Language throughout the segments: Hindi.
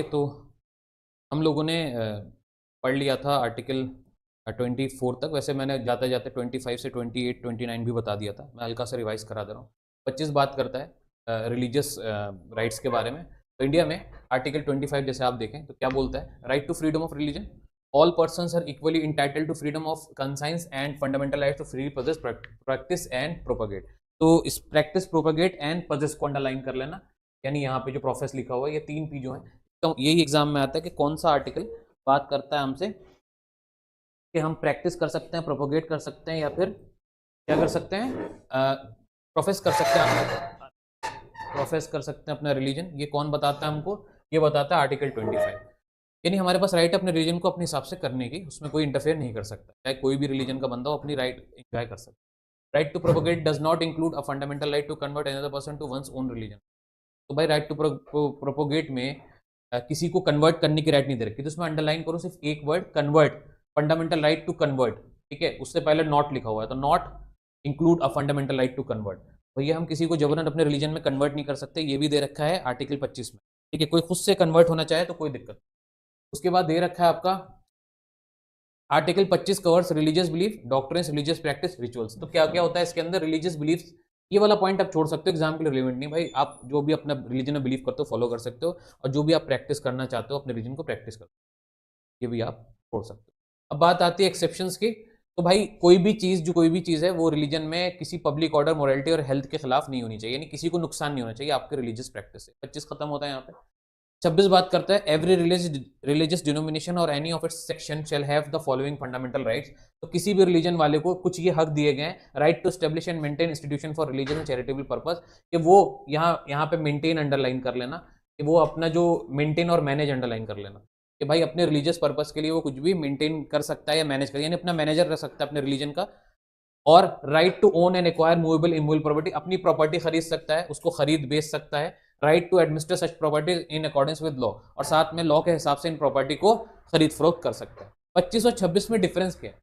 तो हम लोगों ने पढ़ लिया था आर्टिकल 24 तक। वैसे मैंने जाते जाते 25 से 28 29 भी बता दिया था, मैं हल्का सा रिवाइज करा दे रहा हूँ। 25 बात करता है रिलीजियस राइट्स के बारे में। तो इंडिया में आर्टिकल 25 जैसे आप देखें तो क्या बोलता है, right to freedom of religion, all persons are equally entitled to freedom of conscience and fundamental right to free practice and propagate. तो इस प्रैक्टिस, प्रोपगेट एंड पजेस को अंडरलाइन कर लेना, यानी यहाँ पे जो प्रोफेस लिखा हुआ है, ये 3 पी जो है, तो यही एग्जाम में आता है कि कौन सा आर्टिकल बात करता है हमसे कि हम प्रैक्टिस कर सकते हैं, प्रोपोगेट कर सकते हैं, या फिर क्या कर सकते हैं, प्रोफेस कर सकते हैं, प्रोफेस कर सकते हैं अपना रिलीजन। ये कौन बताता है हमको? ये बताता है आर्टिकल 25। यानी हमारे पास राइट है अपने रिलीजन को अपने हिसाब से करने की, उसमें कोई इंटरफेयर नहीं कर सकता, चाहे कोई भी रिलीजन का बंदा हो अपनी राइट एंजॉय कर सकता है। Right to propagate does not include a fundamental right to convert another person to one's own religion. तो भाई राइट टू प्रोपोगेट में किसी को कन्वर्ट करने की राइट नहीं दे रखी, तो उसमें अंडरलाइन करो सिर्फ एक word, convert, fundamental right to convert, ठीक है, उससे पहले नॉट लिखा हुआ है, तो not include a fundamental right to convert. भैया हम किसी को जबरन अपने रिलीजन में कन्वर्ट नहीं कर सकते, ये भी दे रखा है आर्टिकल 25 में, ठीक है। कोई खुद से कन्वर्ट होना चाहे तो कोई दिक्कत। उसके बाद दे रखा है आपका article 25 covers religious belief, doctrines, religious practice, rituals. तो क्या क्या होता है इसके अंदर? रिलीजियस बिलीफ, ये वाला पॉइंट आप छोड़ सकते हो, एग्जाम के लिए रिलेवेंट नहीं भाई। आप जो भी अपना रिलीजन में बिलीव करते हो फॉलो कर सकते हो, और जो भी आप प्रैक्टिस करना चाहते हो अपने रिलीजन को प्रैक्टिस कर, ये भी आप छोड़ सकते हो। अब बात आती है एक्सेप्शंस की। तो भाई कोई भी चीज़ है वो रिलीजन में किसी पब्लिक ऑर्डर, मोरालिटी और हेल्थ के खिलाफ नहीं होनी चाहिए, यानी किसी को नुकसान नहीं होना चाहिए आपके रिलीजियस प्रैक्टिस से। 25 खत्म होता है यहाँ पे। 26 बात करता है एवरी रिलीजियस डिनोमिनेशन और any of its section shall have the following fundamental rights. तो किसी भी रिलीजन वाले को कुछ ये हक दिए गए हैं, right to establish and maintain institution for religion and charitable purpose, कि वो यहाँ पे मेंटेन अंडरलाइन कर लेना, कि वो अपना जो मेंटेन और मैनेज अंडरलाइन कर लेना, कि भाई अपने रिलीजियस पर्पस के लिए वो कुछ भी मेंटेन कर सकता है या मैनेज कर, यानी अपना मैनेजर रह सकता है अपने रिलीजन का। और right to own and acquire movable immovable property, अपनी प्रॉपर्टी खरीद सकता है, उसको खरीद बेच सकता है। Right to administer such property in accordance with law, और साथ में लॉ के हिसाब से इन प्रॉपर्टी को खरीद फरोख्त कर सकता है। 25 और 26 में डिफरेंस क्या है?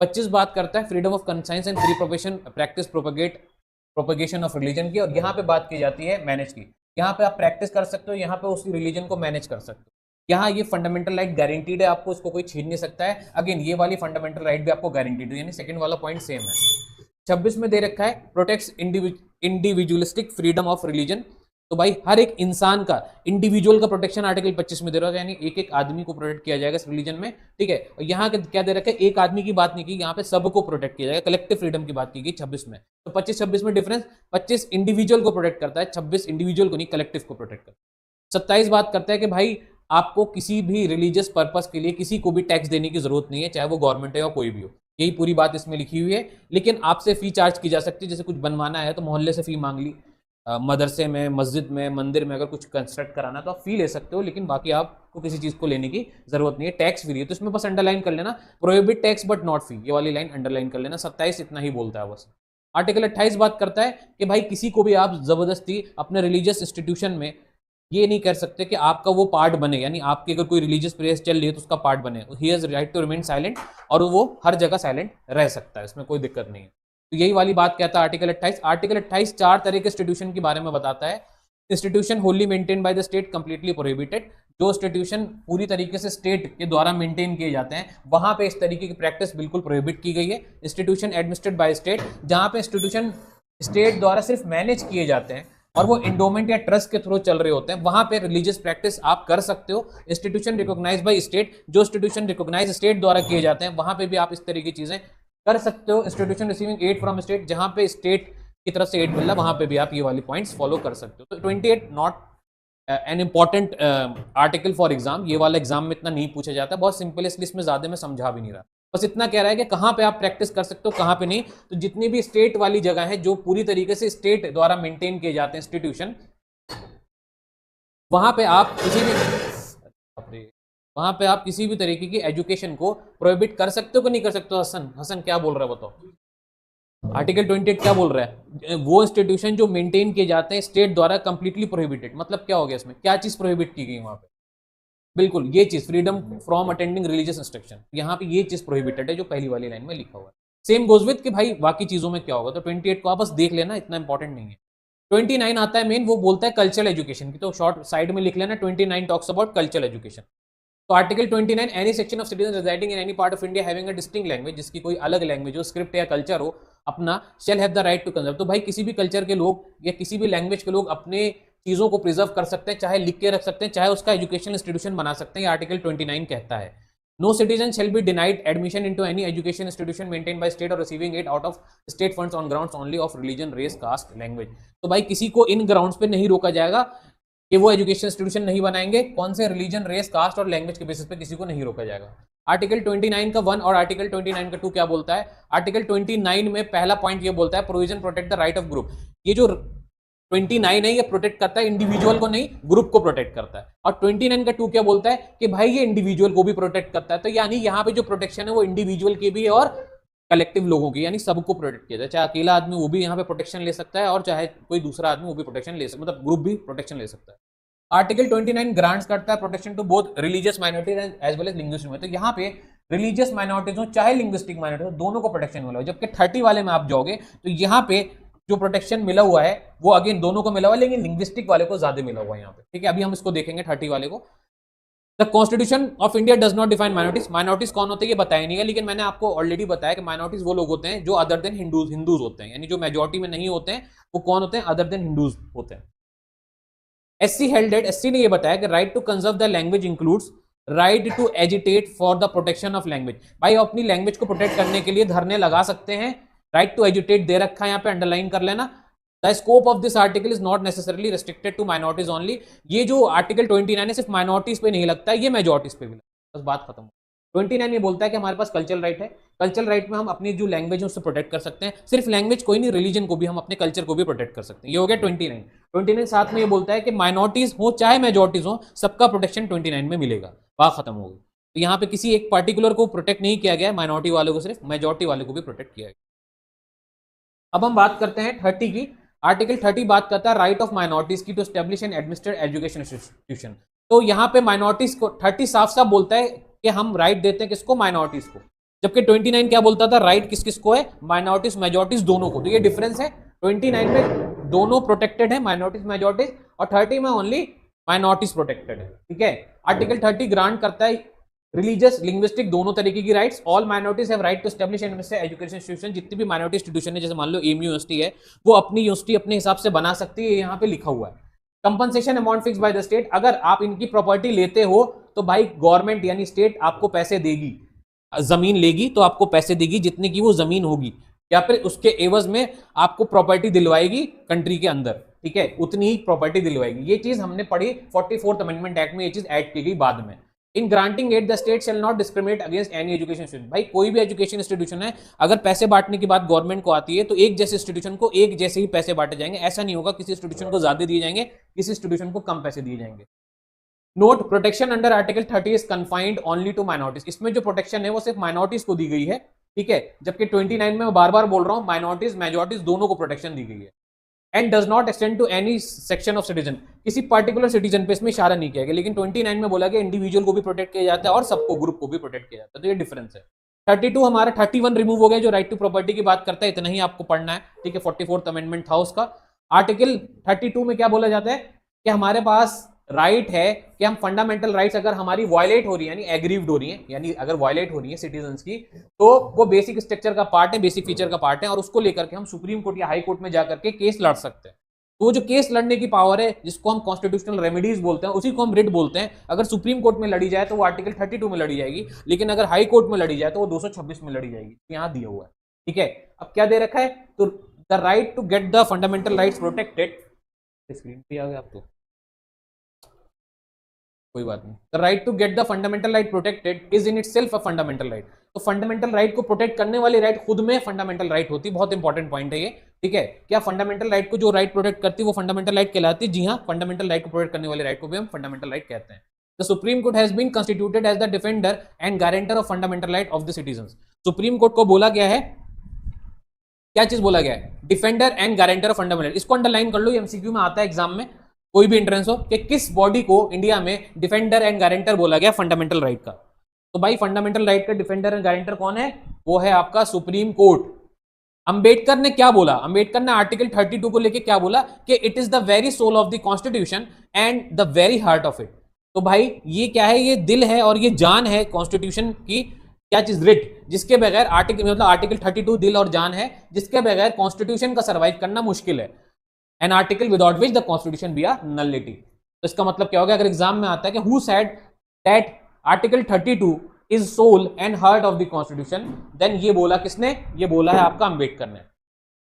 25 बात करता है freedom of conscience and free profession practice propagation of religion की, और यहाँ पे बात की जाती है मैनेज की। यहाँ पे आप प्रैक्टिस कर सकते हो, यहाँ पे उसी रिलीजन को मैनेज कर सकते हो। यहाँ ये फंडामेंटल राइट गारंटीड है आपको, इसको कोई छीन नहीं सकता है। अगेन ये वाली फंडामेंटल राइट भी आपको गारंटीड है, यानी सेकंड वाला पॉइंट सेम है। 26 में दे रखा है protects individualistic freedom of religion. तो भाई हर एक इंसान का, इंडिविजुअल का प्रोटेक्शन आर्टिकल 25 में दे रहा है, यानी एक एक आदमी को प्रोटेक्ट किया जाएगा इस रिलीजन में, ठीक है। और यहाँ क्या दे रखा है? एक आदमी की बात नहीं की, यहाँ पे सबको प्रोटेक्ट किया जाएगा, कलेक्टिव फ्रीडम की बात की गई 26 में। तो 25-26 में डिफरेंस, 25 इंडिविजुअल को प्रोटेक्ट करता है, 26 इंडिविजुअल को नहीं कलेक्टिव को प्रोटेक्ट करता है। 27 बात करता है कि भाई आपको किसी भी रिलीजियस पर्पस के लिए किसी को भी टैक्स देने की जरूरत नहीं है, चाहे वो गवर्नमेंट है या कोई भी हो। यही पूरी बात इसमें लिखी हुई है। लेकिन आपसे फी चार्ज की जा सकती है, जैसे कुछ बनवाना है तो मोहल्ले से फी मांग ली, मदरसे में, मस्जिद में, मंदिर में अगर कुछ कंस्ट्रक्ट कराना तो आप फी ले सकते हो, लेकिन बाकी आपको किसी चीज़ को लेने की जरूरत नहीं है, टैक्स फ्री है। तो इसमें बस अंडरलाइन कर लेना प्रोहिबिट टैक्स बट नॉट फी, ये वाली लाइन अंडरलाइन कर लेना। 27 इतना ही बोलता है बस। आर्टिकल 28 बात करता है कि भाई किसी को भी आप जबरदस्ती अपने रिलीजियस इंस्टीट्यूशन में ये नहीं कर सकते कि आपका वो पार्ट बने, यानी आपकी अगर कोई रिलीजियस प्रेयर्स चल रही है तो उसका पार्ट बने। He has right to remain silent, और वो हर जगह साइलेंट रह सकता है, इसमें कोई दिक्कत नहीं है। तो यही वाली बात कहता है आर्टिकल 28। आर्टिकल 28 4 तरह के इंस्टीट्यूशन के बारे में बताता है। Institution Holi maintain by the state completely prohibited, जो इंस्टीट्यूशन पूरी तरीके से स्टेट के द्वारा मेंटेन किए जाते हैं वहां पे इस तरीके की प्रैक्टिस बिल्कुल प्रोहिबिट की गई है। इंस्टीट्यूशन एडमिनिस्ट्रेड बाय स्टेट, जहां पे इंस्टीट्यूशन स्टेट द्वारा सिर्फ मैनेज किए जाते हैं और वो इंडोमेंट या ट्रस्ट के थ्रू चल रहे होते हैं, वहां पे रिलीजियस प्रैक्टिस आप कर सकते हो। इंस्टीट्यूशन रिकॉग्नाइज बाय स्टेट, जो इंस्टीट्यूशन रिकॉग्नाइज स्टेट द्वारा किए जाते हैं वहां पे भी आप इस तरीके की चीजें कर सकते हो। Institution receiving aid from state, जहां पे स्टेट की तरफ से एड मिल रहा है वहां पे भी आप ये वाली पॉइंट्स फॉलो कर सकते हो। तो 28 not an important article for exam, ये वाला एग्जाम में इतना नहीं पूछा जाता, बहुत सिंपल है, इसलिए इसमें ज्यादा मैं समझा भी नहीं रहा। बस इतना कह रहा है कि कहाँ पे आप प्रैक्टिस कर सकते हो, कहाँ पे नहीं। तो जितनी भी स्टेट वाली जगह है जो पूरी तरीके से स्टेट द्वारा मेंटेन किए जाते हैं इंस्टीट्यूशन, वहां पे आप किसी भी तरीके की एजुकेशन को प्रोहिबिट कर सकते हो कि नहीं कर सकते हो? हसन क्या बोल रहा है बताओ। आर्टिकल 28 क्या बोल रहा है? वो इंस्टीट्यूशन जो मेंटेन किए जाते हैं स्टेट द्वारा कंप्लीटली प्रोहिबिटेड, मतलब क्या हो गया इसमें? क्या चीज प्रोहिबिट की गई वहां पे? बिल्कुल ये चीज, freedom from attending religious instruction, यहाँ पे ये चीज प्रोहिबिटेड है जो पहली वाली लाइन में लिखा हुआ है। सेम गोज विद कि भाई बाकी चीजों में क्या होगा। तो 28 को आप बस देख लेना, इतना इंपॉर्टेंट नहीं है। 29 आता है मेन, वो बोलता है कल्चरल एजुकेशन की, तो शॉर्ट साइड में लिख लेना 29 टॉक्स अबाउट कल्चरल एजुकेशन। तो article 29, any section of citizen residing in any part of India having a distinct language, जिसकी कोई अलग लैंग्वेज हो, स्क्रिप्ट या कल्चर हो अपना, shall have the right to conserve. तो भाई किसी भी कल्चर के लोग या किसी भी लैंग्वेज के लोग अपने चीजों को प्रिजर्व कर सकते हैं, चाहे लिख के रख सकते हैं, चाहे उसका एजुकेशनल इंस्टीट्यूशन बना सकते हैं, आर्टिकल 29 कहता है। No citizen shall be denied admission into any education institution maintain by state और receiving aid out of state funds on grounds only of religion, race, caste, language. तो भाई किसी को इन ग्राउंड्स पे नहीं रोका जाएगा कि वो एजुकेशन इंस्टीट्यूशन नहीं बनाएंगे, कौन से रिलीजन, रेस, कास्ट और लैंग्वेज के बेसिस पे किसी को नहीं रोका जाएगा। आर्टिकल 29 का 1 और आर्टिकल 29 का 2 क्या बोलता है? आर्टिकल 29 में पहला पॉइंट ये बोलता है provision protect the right of group. ये जो 29 है ये प्रोटेक्ट करता है इंडिविजुअल को नहीं, ग्रुप को प्रोटेक्ट करता है। और 29 का 2 क्या बोलता है कि भाई ये इंडिविजुअल को भी प्रोटेक्ट करता है। तो यानी यहाँ पे जो प्रोटेक्शन है वो इंडिविजुअल की भी है और कलेक्टिव लोगों की, यानी सबको प्रोटेक्ट किया जाए। चाहे अकेला आदमी वो भी यहाँ पे प्रोटेक्शन ले सकता है और चाहे कोई दूसरा आदमी वो भी प्रोटेक्शन ले सकता है, मतलब ग्रुप भी प्रोटेक्शन ले सकता है। आर्टिकल 29 ग्रांट्स करता है protection to both religious minorities as well as linguistic में। तो यहाँ पे रिलीजियस माइनॉरिटीज हो चाहे लिंग्विस्टिक माइनॉरिटीज हो, दोनों को प्रोटेक्शन मिला हुआ है। जबकि 30 वाले में आप जाओगे तो यहाँ पे जो प्रोटेक्शन मिला हुआ है वो अगेन दोनों को मिला हुआ है, लेकिन लिंग्विस्टिक वाले को ज्यादा मिला हुआ है यहाँ पे। ठीक है, अभी हम इसको देखेंगे 30 वाले को। The constitution of India does not define minorities. Minorities कौन होते हैं ये बताया नहीं है, लेकिन मैंने आपको ऑलरेडी बताया कि माइनॉरिटीज वो लोग होते हैं जो अदर देन हिंदूज होते हैं, यानी जो मेजोरिटी में नहीं होते हैं वो कौन होते हैं? अदर देन हिंदूज होते हैं। एससी हेल्ड दैट, एससी ने ये बताया कि right to conserve the language includes right to agitate for the protection of language. भाई अपनी लैंग्वेज को प्रोटेक्ट करने के लिए धरने लगा सकते हैं। राइट टू एजिटेट दे रखा है यहाँ पे, अंडरलाइन कर लेना। The scope of this article is not necessarily restricted to minorities only. ये जो आर्टिकल 29 है सिर्फ माइनॉरिटीज पे नहीं लगता है, ये मेजॉरिटीज पे भी लगता है। बस बात खत्म। 29 ये बोलता है कि हमारे पास कल्चरल राइट है, कल्चरल राइट में हम अपनी जो लैंग्वेज है उससे प्रोटेक्ट कर सकते हैं। सिर्फ लैंग्वेज कोई नहीं, रिलीजन को भी हम अपने कल्चर को भी प्रोटेक्ट कर सकते हैं। ये हो गया 29। 29 साथ में ये बोलता है कि माइनॉरिटीज हो चाहे मेजॉरिटीज हो, सबका प्रोटेक्शन 29 में मिलेगा। बात खत्म हो गई। तो यहाँ पे किसी एक पार्टिकुलर को प्रोटेक्ट नहीं किया गया, माइनॉरिटी वालों को सिर्फ, मेजॉरिटी वाले को भी प्रोटेक्ट किया गया। अब हम बात करते हैं 30 की। आर्टिकल 30 बात करता है राइट ऑफ माइनॉरिटीज की to establish and administer education institution. तो यहाँ पे माइनॉरिटीज को 30 साफ साफ बोलता है कि हम राइट देते हैं किसको? माइनॉरिटीज को। जबकि 29 क्या बोलता था? राइट किस किस को है? माइनॉरिटीज मेजॉरिटीज दोनों को। तो ये डिफरेंस है, 29 में दोनों प्रोटेक्टेड है, माइनॉरिटीज मेजॉरिटीज, और 30 में ओनली माइनॉरिटीज प्रोटेक्टेड है। ठीक है, आर्टिकल 30 ग्रांट करता है रिलीजियस, लिंग्विस्टिक दोनों तरीके की rights. All minorities have right to establish and administer education institution. जितनी भी माइनॉरिटी इंस्टीट्यूशन है, जैसे मान लो एम यूनिवर्सिटी है, वो अपनी यूनिवर्सिटी अपने हिसाब से बना सकती है, यहाँ पे लिखा हुआ है। Compensation amount fix by the state. अगर आप इनकी प्रॉपर्टी लेते हो तो भाई गवर्नमेंट यानी स्टेट आपको पैसे देगी। जमीन लेगी तो आपको पैसे देगी जितने की वो जमीन होगी, या फिर उसके एवज में आपको प्रॉपर्टी दिलवाएगी कंट्री के अंदर। ठीक है, उतनी ही प्रॉपर्टी दिलवाएगी। ये चीज हमने पढ़ी 44th अमेंडमेंट एक्ट में, ये चीज ऐड की गई बाद में। In granting aid the state shall not discriminate against any education institution. भाई कोई भी एजुकेशन इंस्टीट्यूशन है, अगर पैसे बांटने की बात गवर्नमेंट को आती है तो एक जैसे इंस्टीट्यूशन को एक जैसे ही पैसे बांटे जाएंगे। ऐसा नहीं होगा किसी इंस्टीट्यूशन को ज्यादा दिए जाएंगे, किसी इंस्टीट्यूशन को कम पैसे दिए जाएंगे। Note, protection under article 30 is confined only to minorities. इसमें जो प्रोटेक्शन है वो सिर्फ माइनॉरिटीज को दी गई है। ठीक है, जबकि 29 में मैं बार बार बोल रहा हूं माइनॉरिटीज मेजॉरिटीज दोनों को प्रोटेक्शन दी गई है। And does not extend to any section of citizen. किसी पर्टिकुलर सिटीजन पे इसमें इशारा नहीं किया गया, लेकिन 29 में बोला गया इंडिविजुअल को भी प्रोटेक्ट किया जाता है और सबको, ग्रुप को भी प्रोटेक्ट किया जाता है। तो ये डिफरेंस है। 32 हमारा 31 रिमूव हो गया जो राइट टू प्रॉपर्टी की बात करता है, इतना ही आपको पढ़ना है। ठीक है, 44th अमेंडमेंट था उसका। आर्टिकल 32 में क्या बोला जाता है कि हमारे पास राइट है कि हम फंडामेंटल राइट्स अगर हमारी वायलेट हो रही है, यानी एग्रीव्ड हो रही है, यानी अगर वायलेट हो रही है सिटीजन्स की, तो वो बेसिक स्ट्रक्चर का पार्ट है, बेसिक फीचर का पार्ट है, और उसको लेकर के हम सुप्रीम कोर्ट या हाई कोर्ट में जाकर के केस लड़ सकते हैं। तो वो जो केस लड़ने की पावर है, जिसको हम कॉन्स्टिट्यूशनल रेमेडीज बोलते हैं, उसी को हम रिट बोलते हैं। अगर सुप्रीम कोर्ट में लड़ी जाए तो वो आर्टिकल 32 में लड़ी जाएगी, लेकिन अगर हाई कोर्ट में लड़ी जाए तो वो 226 में लड़ी जाएगी। यहां दिया हुआ है। ठीक है, अब क्या दे रखा है? तो the right to get the fundamental rights protected, screen पे आ गया आप तो कोई बात नहीं। The right to get the fundamental right protected is in itself a fundamental right. तो फंडामेंटल राइट को प्रोटेक्ट करने वाली राइट खुद में फंडामेंटल राइट होती है। बहुत इंपॉर्टेंट पॉइंट है ये। ठीक है, क्या फंडामेंटल राइट को जो राइट प्रोटेक्ट करती है वो फंडामेंटल राइट कहलाती है? जी हाँ, फंडामेंटल राइट को प्रोटेक्ट करने वाली राइट को भी हम फंडामेंटल राइट कहते हैं। The Supreme Court has been constituted as the defender and guarantor of fundamental right of the citizens. Supreme Court को बोला गया है, क्या चीज बोला गया है? Defender and guarantor of fundamental. इसको अंडरलाइन कर लो, एमसीक्यू में आता है एग्जाम में, कोई भी एंट्रेंस हो, कि किस बॉडी को इंडिया में डिफेंडर एंड गारंटर बोला गया फंडामेंटल राइट का। तो भाई फंडामेंटल राइट का डिफेंडर एंड गारंटर कौन है? वो है आपका सुप्रीम कोर्ट। अंबेडकर ने क्या बोला, अंबेडकर ने आर्टिकल 32 को लेके क्या बोला कि it is the very soul of the constitution and the very heart of it. तो भाई ये क्या है, ये दिल है और ये जान है कॉन्स्टिट्यूशन की, क्या चीज, रिट, जिसके बगैर आर्टिकल मतलब आर्टिकल 32 दिल और जान है, जिसके बगैर कॉन्स्टिट्यूशन का सर्वाइव करना मुश्किल है। An article without which the constitution be are nullity. तो इसका मतलब क्या होगा, अगर एग्जाम में आता है कि who said that article 32 is soul and heart of the constitution, then ये बोला किसने, ये बोला है आपका अंबेडकर ने।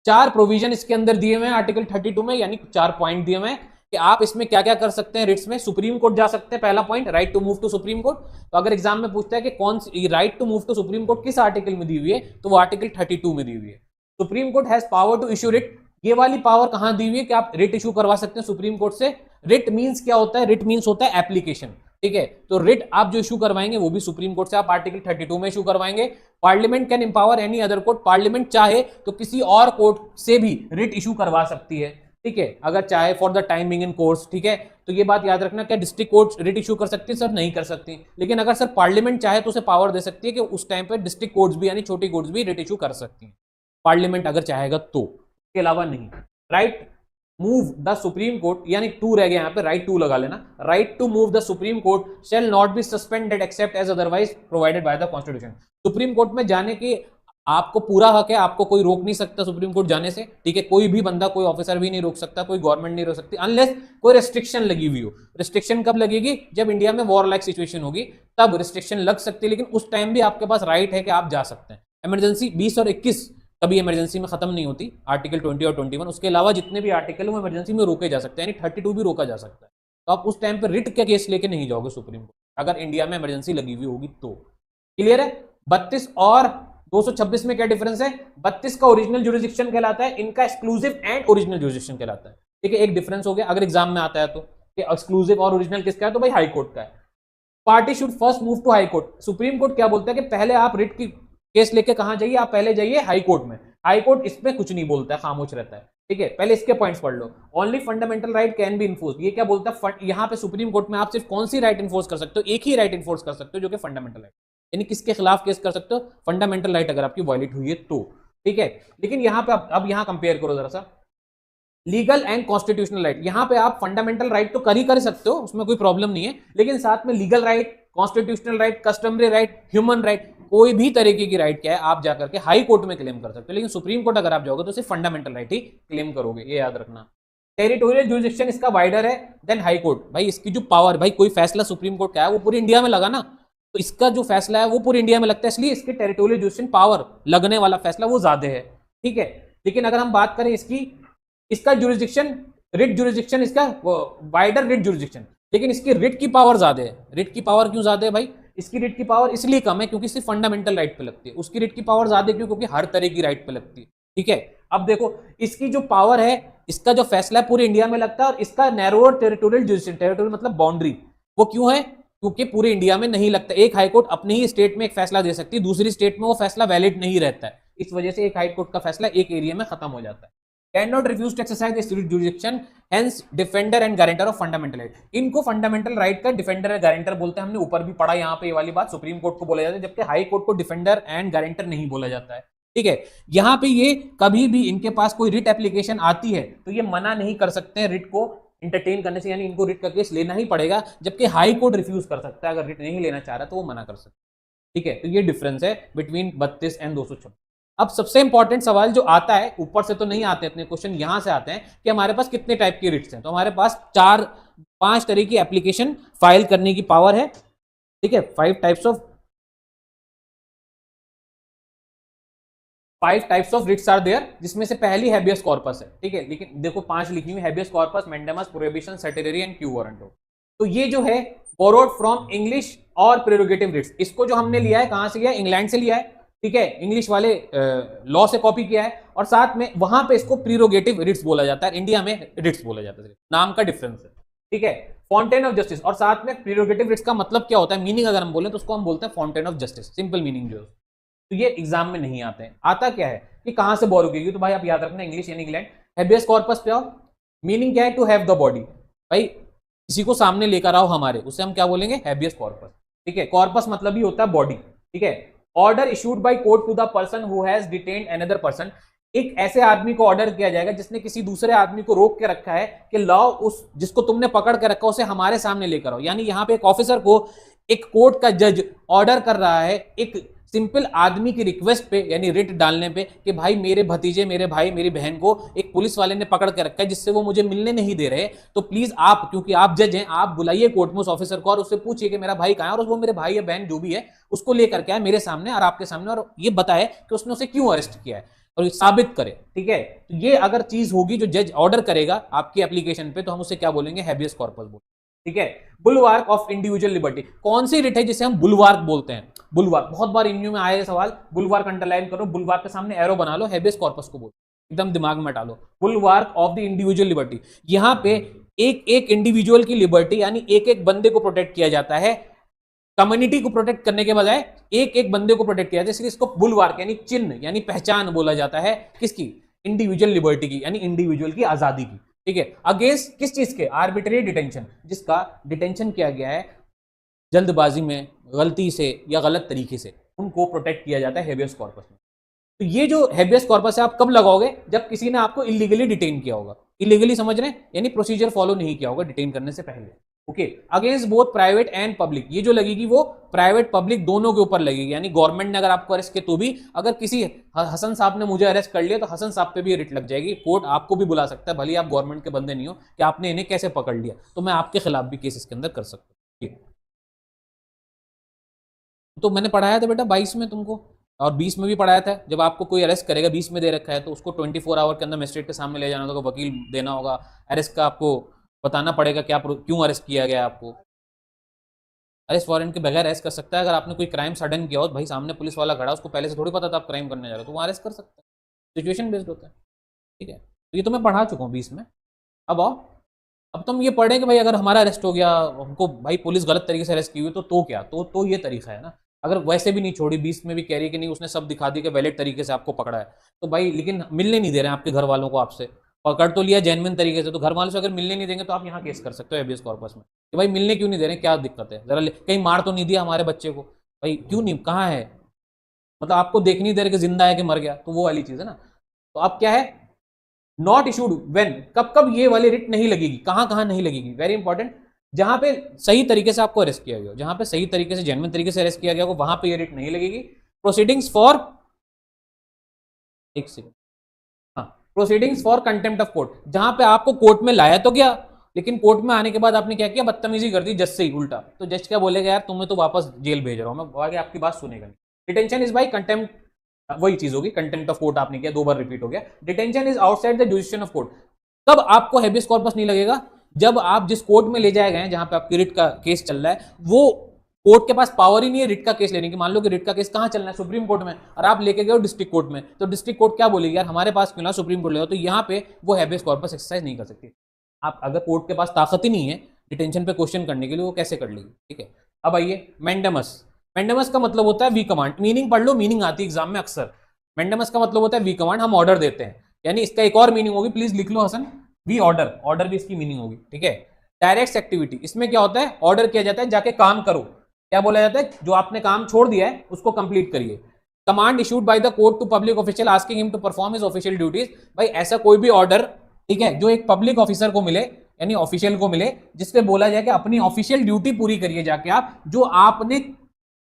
4 प्रोविजन इसके अंदर दिए हुए हैं आर्टिकल 32 में, यानी 4 पॉइंट दिए हुए हैं कि आप इसमें क्या क्या कर सकते हैं। रिट्स में सुप्रीम कोर्ट जा सकते हैं, पहला point, right to move to supreme court. तो अगर एग्जाम में पूछता है कि कौन सी right to move to supreme court किस आर्टिकल में दी हुई है, तो वो आर्टिकल 32 में दी हुई है। Supreme Court has power to issue writ, ये वाली पावर कहां दी हुई है कि आप रिट इशू करवा सकते हैं सुप्रीम कोर्ट से। रिट मींस क्या होता है, रिट मींस होता है एप्लीकेशन, ठीक है। तो रिट आप जो इशू करवाएंगे वो भी सुप्रीम कोर्ट से आप आर्टिकल 32 में इशू करवाएंगे। Parliament can empower any other court, parliament चाहे तो किसी और कोर्ट से भी रिट इशू करवा सकती है, ठीक है, अगर चाहे for the timing in course, ठीक है। तो ये बात याद रखना, क्या डिस्ट्रिक्ट कोर्ट रिट इशू कर सकती है सर, नहीं कर सकती, लेकिन अगर सर पार्लियामेंट चाहे तो उसे पावर दे सकती है कि उस टाइम पे डिस्ट्रिक्ट कोर्ट्स भी यानी छोटी कोर्ट्स भी रिट इशू कर सकती हैं, पार्लियामेंट अगर चाहेगा तो, इसके अलावा नहीं। Right move the Supreme Court, यानी टू रह गया यहाँ पे, राइट टू लगा लेना, right to move the Supreme Court shall not be suspended except as otherwise provided by the constitution. Supreme Court में जाने की आपको पूरा हक है, आपको कोई रोक नहीं सकता सुप्रीम कोर्ट जाने से, ठीक है, कोई भी बंदा, कोई ऑफिसर भी नहीं रोक सकता, कोई गवर्नमेंट नहीं रोक सकती, अनलेस कोई रेस्ट्रिक्शन लगी हुई हो। रेस्ट्रिक्शन कब लगेगी, जब इंडिया में वॉर लाइक सिचुएशन होगी तब रेस्ट्रिक्शन लग सकती है, लेकिन उस टाइम भी आपके पास राइट है कि आप जा सकते हैं। इमरजेंसी 20 और 21 कभी इमरजेंसी में खत्म नहीं होती, आर्टिकल 20 और 21, उसके अलावा जितने भी आर्टिकल है वो इमरजेंसी में रोके जा सकते हैं, यानी 32 भी रोका जा सकता है। तो आप उस टाइम पर रिट का केस लेके नहीं जाओगे सुप्रीम कोर्ट, अगर इंडिया में इमरजेंसी लगी हुई होगी तो। क्लियर है। 32 और 226 में क्या डिफरेंस है, 32 का ओरिजिनल जुरिडिक्शन कहलाता है, इनका एक्सक्लूसिव एंड ओरिजिनल जुरिडिक्शन कहलाता है, ठीक है, एक डिफरेंस हो गया। अगर एग्जाम में आता है तो एक्सक्लूसिव और ओरिजिनल किसका है, तो भाई हाई कोर्ट का है। Party should first move to High Court, Supreme Court क्या बोलता है कि पहले आप रिट की केस लेके कहां जाइए, आप पहले जाइए हाई कोर्ट में। हाई कोर्ट इसमें कुछ नहीं बोलता है, खामोश रहता है, ठीक है। पहले इसके पॉइंट्स पढ़ लो। Only fundamental right can be enforce, ये क्या बोलता है, यहां पे सुप्रीम कोर्ट में आप सिर्फ कौन सी राइट इन्फोर्स कर सकते हो, एक ही राइट इन्फोर्स कर सकते हो जो कि फंडामेंटल राइट, यानी किसके खिलाफ केस कर सकते हो, फंडामेंटल राइट अगर आपकी वायलेट हुई है तो, ठीक है। लेकिन यहां पे अब यहां कंपेयर करो जरा सा, लीगल एंड कॉन्स्टिट्यूशनल राइट, यहां पे आप फंडामेंटल राइट तो कर सकते हो, उसमें कोई प्रॉब्लम नहीं है, लेकिन साथ में legal right, constitutional right, customary right, human right, कोई भी तरीके की राइट क्या है आप जाकर के हाई कोर्ट में क्लेम कर सकते हो, लेकिन सुप्रीम कोर्ट अगर आप जाओगे तो सिर्फ फंडामेंटल राइट ही क्लेम करोगे, ये याद रखना। टेरिटोरियल जुरिडिक्शन इसका वाइडर है देन हाई कोर्ट, भाई इसकी जो पावर, भाई कोई फैसला सुप्रीम कोर्ट का है वो पूरी इंडिया में लगा ना, तो इसका जो फैसला है वो पूरी इंडिया में लगता है, इसलिए इसके टेरिटोरियल जुरिडिक्शन पावर लगने वाला फैसला वो ज्यादा है, ठीक है। लेकिन अगर हम बात करें इसका जुरिडिक्शन, रिट जुरिडिक्शन इसका वाइडर रिट जुरिडिक्शन, लेकिन इसकी रिट की पावर ज्यादा है। रिट की पावर क्यों ज्यादा है भाई, इसकी रिट की पावर इसलिए कम है क्योंकि सिर्फ फंडामेंटल राइट पे लगती है, उसकी रिट की पावर ज्यादा क्यों, क्योंकि हर तरह की राइट पे लगती है, ठीक है। अब देखो इसकी जो पावर है, इसका जो फैसला पूरे इंडिया में लगता है, और इसका नैरोअर टेरिटोरियल जुरिडिक्शन, टेरिटोरियल मतलब बाउंड्री, वो क्यों है, क्योंकि पूरे इंडिया में नहीं लगता। एक हाईकोर्ट अपने ही स्टेट में एक फैसला दे सकती है, दूसरी स्टेट में वो फैसला वैलिड नहीं रहता है, इस वजह से एक हाईकोर्ट का फैसला एक एरिया में खत्म हो जाता है। Can not refuse to exercise this jurisdiction, hence defender and guarantor of fundamental right, इनको फंडामेंटल राइट का डिफेंडर एंड गारंटर बोलते हैं, हमने ऊपर भी पढ़ा यहाँ पे ये वाली बात, सुप्रीम कोर्ट को बोला जाता है, जबकि हाई कोर्ट को डिफेंडर एंड गारंटर नहीं बोला जाता है, ठीक है। यहां पे ये कभी भी इनके पास कोई रिट एप्लीकेशन आती है तो ये मना नहीं कर सकते हैं रिट को इंटरटेन करने से, यानी इनको रिट का केस लेना ही पड़ेगा, जबकि हाई कोर्ट रिफ्यूज कर सकता है, अगर रिट नहीं लेना चाह रहा तो वो मना कर सकता है, ठीक है। तो ये डिफरेंस है बिटवीन 32 एंड 226। अब सबसे इंपॉर्टेंट सवाल जो आता है, ऊपर से तो नहीं आते इतने क्वेश्चन, यहां से आते हैं कि हमारे पास कितने टाइप की रिट्स हैं। तो हमारे पास 5 तरह की एप्लीकेशन फाइल करने की पावर है, ठीक है। 5 types of writs are there, जिसमें से पहली हैबियस कॉर्पस है, ठीक है। लेकिन देखो 5 लिखी हुई, habeas corpus, mandamus, prohibition, certiorari and quo warranto. तो ये जो है बोरोड फ्रॉम इंग्लिश और प्रेरोगेटिव रिट्स, इसको जो हमने लिया है कहां से लिया है, इंग्लैंड से लिया है, ठीक है, इंग्लिश वाले लॉ से कॉपी किया है, और साथ में वहां पे इसको प्रीरोगेटिव रिट्स बोला जाता है, इंडिया में रिट्स बोला जाता है, नाम का डिफरेंस है, ठीक है। फाउंटेन ऑफ जस्टिस, और साथ में प्रीरोगेटिव रिट्स का मतलब क्या होता है, मीनिंग अगर हम बोले तो उसको हम बोलते हैं fountain of justice, simple meaning जो है। तो ये एग्जाम में नहीं आते हैं, आता क्या है कि कहां से बोरो की, तो भाई आप याद रखना इंग्लिश यानी इंग्लैंड। हैबियस कॉर्पस पे आओ, मीनिंग क्या है, टू हैव द बॉडी, भाई किसी को सामने लेकर आओ हमारे, उसे हम क्या बोलेंगे, हैबियस कॉर्पस, ठीक है। कॉर्पस मतलब ही होता है बॉडी, ठीक है। Order issued by court to the person who has detained another person, एक ऐसे आदमी को ऑर्डर किया जाएगा जिसने किसी दूसरे आदमी को रोक के रखा है कि लाओ उस जिसको तुमने पकड़ के रखा उसे हमारे सामने लेकर आओ। यानी यहां पे एक ऑफिसर को एक कोर्ट का जज ऑर्डर कर रहा है एक सिंपल आदमी की रिक्वेस्ट पे, यानी रिट डालने पे, कि भाई मेरे भतीजे, मेरे भाई, मेरी बहन को एक पुलिस वाले ने पकड़ के रखा है जिससे वो मुझे मिलने नहीं दे रहे, तो प्लीज आप, क्योंकि आप जज हैं, आप बुलाइए कोर्ट में उस ऑफिसर को और उससे पूछिए कि मेरा भाई कहां है और वो मेरे भाई या बहन जो भी है उसको लेकर के आए मेरे सामने और आपके सामने, और ये बताए कि उसने उसे क्यों अरेस्ट किया है और साबित करे। ठीक है, तो ये अगर चीज होगी जो जज ऑर्डर करेगा आपकी एप्लीकेशन पे, तो हम उसे क्या बोलेंगे? हैबियस कॉर्पस बोलेंगे। ठीक है, बुलवार्क ऑफ इंडिविजुअल लिबर्टी, कौन सी रिट है जिसे हम बुलवार्क बोलते हैं? बुलवार्क, बहुत बार इन्यू में आया सवाल, बुलवार्क अंडरलाइन करो, बुलवार्क के सामने एरो बना लो, हैबियस कॉर्पस को बोलो, एकदम दिमाग में डालो। बुलवार्क ऑफ द इंडिविजुअल लिबर्टी, यहां पे एक एक इंडिविजुअल की लिबर्टी यानी एक एक बंदे को प्रोटेक्ट किया जाता है, कम्युनिटी को प्रोटेक्ट करने के बजाय एक एक बंदे को प्रोटेक्ट किया जाता है, इसलिए इसको बुलवार्क यानी चिन्ह यानी पहचान बोला जाता है। किसकी? इंडिविजुअल लिबर्टी की, यानी इंडिविजुअल की आजादी की। ठीक है, अगेंस्ट किस चीज के? आर्बिट्रेरी डिटेंशन, जिसका डिटेंशन किया गया है जल्दबाजी में, गलती से या गलत तरीके से, उनको प्रोटेक्ट किया जाता है हैबियस कॉर्पस में। तो ये जो हैबियस कॉर्पस है आप कब लगाओगे? जब किसी ने आपको इलीगली डिटेन किया होगा। इलीगली समझ रहे हैं, यानी प्रोसीजर फॉलो नहीं किया होगा डिटेन करने से पहले। Okay, against both private and public, ये जो लगेगी वो प्राइवेट पब्लिक दोनों के ऊपर लगेगी, यानी गवर्नमेंट ने अगर आपको अरेस्ट किया तो भी, अगर किसी हसन साहब ने मुझे अरेस्ट कर लिया तो हसन साहब पे भी रिट लग जाएगी, कोर्ट आपको भी बुला सकता है, भले आप गवर्नमेंट के बंदे नहीं हो, कि आपने इन्हें कैसे पकड़ लिया, तो मैं आपके खिलाफ भी केस इसके अंदर कर सकता हूँ। तो मैंने पढ़ाया था बेटा 22 में तुमको, और 20 में भी पढ़ाया था, जब आपको कोई अरेस्ट करेगा 20 में दे रखा है तो उसको 24 आवर के अंदर मजिस्ट्रेट के सामने ले जाना होगा, वकील देना होगा, अरेस्ट का आपको बताना पड़ेगा क्या क्यों अरेस्ट किया गया आपको। अरेस्ट वारंट के बगैर अरेस्ट कर सकता है, अगर आपने कोई क्राइम सडन किया हो, भाई सामने पुलिस वाला खड़ा, उसको पहले से थोड़ी पता था आप क्राइम करने जा रहे हो, तो वो अरेस्ट कर सकता है, सिचुएशन बेस्ड होता है। ठीक है, तो ये तो मैं पढ़ा चुका हूँ 20 में। अब आओ, अब तुम ये पढ़े कि भाई अगर हमारा अरेस्ट हो गया, हमको भाई पुलिस गलत तरीके से अरेस्ट की हुई, तो क्या, तो ये तरीका है ना। अगर वैसे भी नहीं छोड़ी, 20 में भी कह रही है कि नहीं उसने सब दिखा दी कि वैलिड तरीके से आपको पकड़ा है, तो भाई लेकिन मिलने नहीं दे रहे हैं आपके घर वालों को, आपसे पकड़ तो लिया जेन्युइन तरीके से, तो घर वालों से अगर मिलने नहीं देंगे तो आप यहाँ केस कर सकते हो हैबियस कॉर्पस में कि भाई मिलने क्यों नहीं दे रहे, क्या दिक्कत है, जरा कहीं मार तो नहीं दिया हमारे बच्चे को, भाई क्यों नहीं, कहाँ है, मतलब आपको देख नहीं दे रहे कि जिंदा है कि मर गया, तो वो वाली चीज है ना। तो अब क्या है, नॉट इशूड व्हेन, कब कब ये वाली रिट नहीं लगेगी, कहां कहां नहीं लगेगी, वेरी इंपॉर्टेंट, जहां पे सही तरीके से आपको अरेस्ट किया गया, जहां पे सही तरीके से जेन्युइन तरीके से अरेस्ट किया गया हो, वहां पे ये रिट नहीं लगेगी। प्रोसीडिंग्स फॉर, एक सेकंड, हाँ, proceedings for contempt of court, जहां पे आपको कोर्ट में लाया तो गया, लेकिन कोर्ट में आने के बाद आपने क्या किया, बदतमीजी कर दी जज से ही उल्टा, तो जज क्या बोलेगा, यार तुम्हें तो वापस जेल भेज रहा हूं मैं, आगे आपकी बात सुनेगा नहीं। डिटेंशन इज बाय कंटेम्प्ट, वही चीज होगी, कंटेम्प्ट ऑफ कोर्ट आपने किया, 2 बार रिपीट हो गया। Detention is outside the जुडिशन of court, तब आपको हैबियस कॉर्पस नहीं लगेगा जब आप जिस कोर्ट में ले जाए गए हैं, जहां पे आपकी रिट का केस चल रहा है, वो कोर्ट के पास पावर ही नहीं है रिट का केस लेने की। मान लो कि रिट का केस कहां चल रहा है, सुप्रीम कोर्ट में, और आप लेके गए हो डिस्ट्रिक्ट कोर्ट में, तो डिस्ट्रिक्ट कोर्ट क्या बोलेगी, यार हमारे पास क्यों ना सुप्रीम कोर्ट ले, तो यहाँ पे वो हैबियस कॉर्पस एक्सरसाइज नहीं कर सकती। आप अगर कोर्ट के पास ताकत ही नहीं है डिटेंशन पे क्वेश्चन करने के लिए, वो कैसे कर लेगी। ठीक है, अब आइए मैंडेमस, मैंडेमस का मतलब होता है वी कमांड, मीनिंग पढ़ लो, मीनिंग आती है एग्जाम में अक्सर। मैंडेमस का मतलब होता है वी कमांड, हम ऑर्डर देते हैं, यानी इसका एक और मीनिंग होगी, प्लीज लिख लो हसन, वी ऑर्डर, ऑर्डर भी इसकी मीनिंग होगी। ठीक है, डायरेक्ट एक्टिविटी, इसमें क्या होता है, ऑर्डर किया जाता है जाके काम करो, क्या बोला जाता है, जो आपने काम छोड़ दिया है उसको कंप्लीट करिए। Command issued by the court to public official asking him to perform his official duties, भाई ऐसा कोई भी ऑर्डर, ठीक है, जो एक पब्लिक ऑफिसर को मिले, यानी ऑफिशियल को मिले, जिससे बोला जाए कि अपनी ऑफिशियल ड्यूटी पूरी करिए जाके आप, जो आपने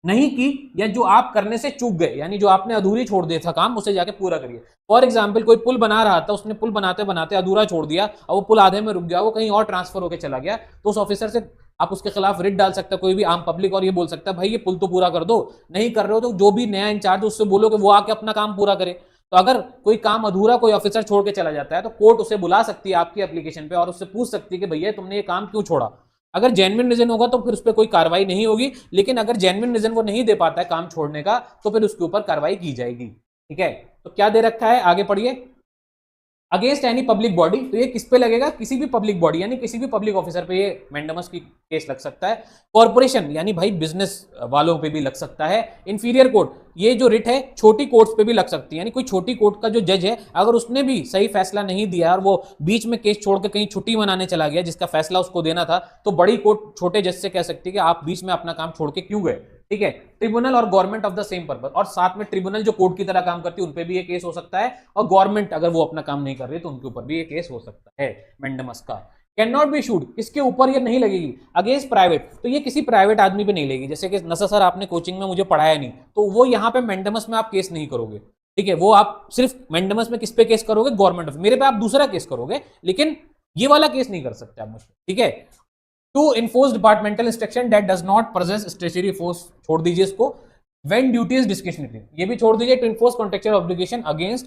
नहीं की या जो आप करने से चूक गए, यानी जो आपने अधूरी छोड़ दिया था काम, उसे जाके पूरा करिए। फॉर एग्जाम्पल कोई पुल बना रहा था, उसने पुल बनाते बनाते अधूरा छोड़ दिया और वो पुल आधे में रुक गया, वो कहीं और ट्रांसफर होकर चला गया, तो उस ऑफिसर से आप उसके खिलाफ रिट डाल सकते हैं, कोई भी आम पब्लिक, और ये बोल सकता है भाई ये पुल तो पूरा कर दो, नहीं कर रहे हो तो जो भी नया इंचार्ज उससे बोलो कि वो आके अपना काम पूरा करे। तो अगर कोई काम अधूरा कोई ऑफिसर छोड़ के चला जाता है तो कोर्ट उसे बुला सकती है आपकी एप्लीकेशन पे और उससे पूछ सकती है कि भैया तुमने ये काम क्यों छोड़ा। अगर जेन्युइन रीजन होगा तो फिर उस पर कोई कार्रवाई नहीं होगी, लेकिन अगर जेन्युइन रीजन वो नहीं दे पाता है काम छोड़ने का, तो फिर उसके ऊपर कार्रवाई की जाएगी। ठीक है, तो क्या दे रखा है, आगे पढ़िए। अगेंस्ट एनी पब्लिक बॉडी, तो ये किस पे लगेगा, किसी भी पब्लिक बॉडी यानी किसी भी पब्लिक ऑफिसर पे ये मैंडेमस की केस लग सकता है। कॉर्पोरेशन यानी भाई बिजनेस वालों पे भी लग सकता है। इंफीरियर कोर्ट, ये जो रिट है छोटी कोर्ट्स पे भी लग सकती है, यानी कोई छोटी कोर्ट का जो जज है अगर उसने भी सही फैसला नहीं दिया और वो बीच में केस छोड़ के कहीं छुट्टी मनाने चला गया जिसका फैसला उसको देना था, तो बड़ी कोर्ट छोटे जज से कह सकती है कि आप बीच में अपना काम छोड़ के क्यों गए। ठीक है, ट्रिब्यूनल और government of the same purpose, और साथ में ट्रिब्यूनल जो कोर्ट की तरह काम करती है उन पे भी ये केस हो सकता है, और गवर्नमेंट अगर वो अपना काम नहीं कर रही तो उनके ऊपर भी ये केस हो सकता है मैंडेमस का। कैन नॉट बी इशूड, किसके ऊपर ये नहीं लगेगी, अगेंस्ट प्राइवेट, तो ये किसी प्राइवेट आदमी पे नहीं लगेगी। जैसे कि नसा सर आपने कोचिंग में मुझे पढ़ाया नहीं, तो वो यहाँ पे मैंडेमस में आप केस नहीं करोगे, ठीक है, वो आप सिर्फ मैंडेमस में किस पे केस करोगे, गवर्नमेंट ऑफ, मेरे पे आप दूसरा केस करोगे, लेकिन ये वाला केस नहीं कर सकते आप मुझसे, ठीक है। To enforce departmental instruction that does not possess statutory force, छोड़ दीजिए इसको। व्हेन ड्यूटी इज डिस्क्रिशनरी, ये भी छोड़ दीजिए। To enforce contractual obligation against